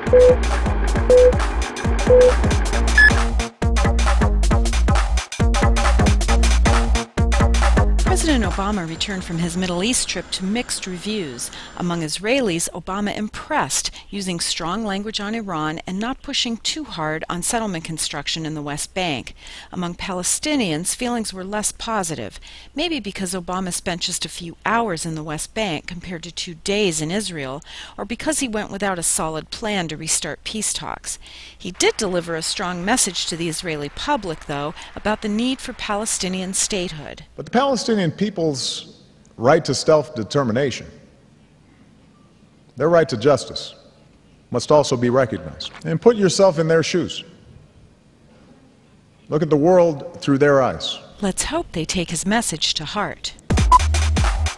President Obama returned from his Middle East trip to mixed reviews. Among Israelis, Obama impressed, using strong language on Iran and not pushing too hard on settlement construction in the West Bank. Among Palestinians, feelings were less positive, maybe because Obama spent just a few hours in the West Bank compared to 2 days in Israel, or because he went without a solid plan to restart peace talks. He did deliver a strong message to the Israeli public, though, about the need for Palestinian statehood. But the Palestinian people's right to self-determination, their right to justice, must also be recognized. And put yourself in their shoes. Look at the world through their eyes. Let's hope they take his message to heart.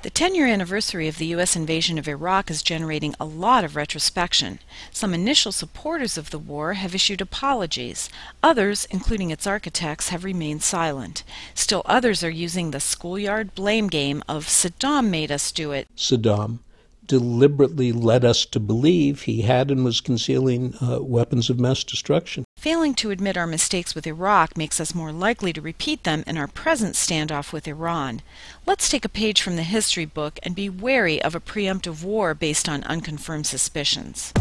The 10-year anniversary of the U.S. invasion of Iraq is generating a lot of retrospection. Some initial supporters of the war have issued apologies. Others, including its architects, have remained silent. Still others are using the schoolyard blame game of Saddam made us do it. Saddam deliberately led us to believe he had and was concealing weapons of mass destruction. Failing to admit our mistakes with Iraq makes us more likely to repeat them in our present standoff with Iran. Let's take a page from the history book and be wary of a preemptive war based on unconfirmed suspicions.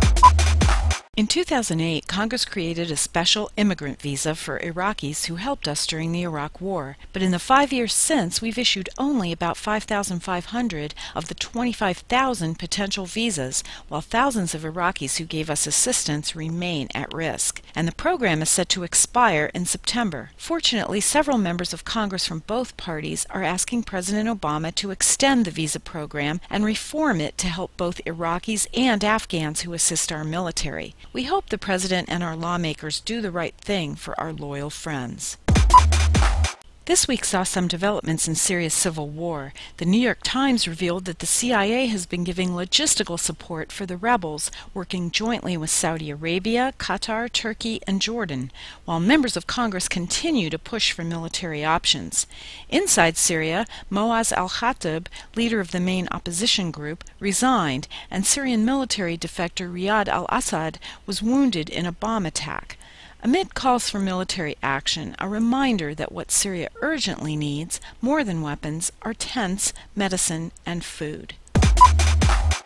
In 2008, Congress created a special immigrant visa for Iraqis who helped us during the Iraq War. But in the 5 years since, we've issued only about 5,500 of the 25,000 potential visas, while thousands of Iraqis who gave us assistance remain at risk. And the program is set to expire in September. Fortunately, several members of Congress from both parties are asking President Obama to extend the visa program and reform it to help both Iraqis and Afghans who assist our military. We hope the President and our lawmakers do the right thing for our loyal friends. This week saw some developments in Syria's civil war. The New York Times revealed that the CIA has been giving logistical support for the rebels, working jointly with Saudi Arabia, Qatar, Turkey, and Jordan, while members of Congress continue to push for military options. Inside Syria, Moaz al-Khatib, leader of the main opposition group, resigned, and Syrian military defector Riyad al-Assad was wounded in a bomb attack. Amid calls for military action, a reminder that what Syria urgently needs, more than weapons, are tents, medicine, and food.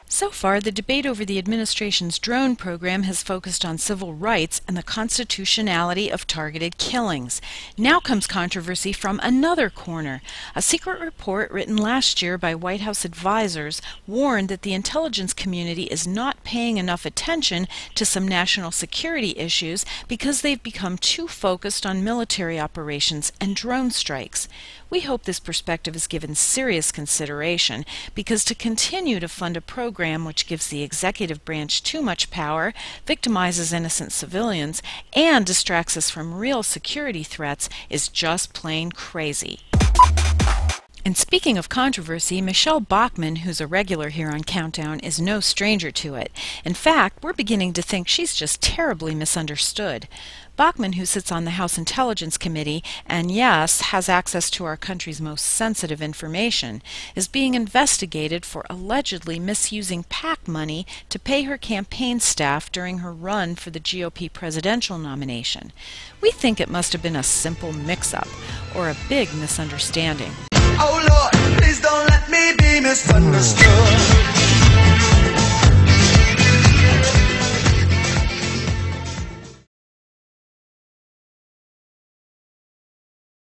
So far, the debate over the administration's drone program has focused on civil rights and the constitutionality of targeted killings. Now comes controversy from another corner. A secret report written last year by White House advisors warned that the intelligence community is not paying enough attention to some national security issues because they've become too focused on military operations and drone strikes. We hope this perspective is given serious consideration, because to continue to fund a program which gives the executive branch too much power, victimizes innocent civilians, and distracts us from real security threats is just plain crazy. And speaking of controversy, Michele Bachmann, who's a regular here on Countdown, is no stranger to it. In fact, we're beginning to think she's just terribly misunderstood. Bachmann, who sits on the House Intelligence Committee and, yes, has access to our country's most sensitive information, is being investigated for allegedly misusing PAC money to pay her campaign staff during her run for the GOP presidential nomination. We think it must have been a simple mix-up or a big misunderstanding. Oh Lord, please don't let me be misunderstood.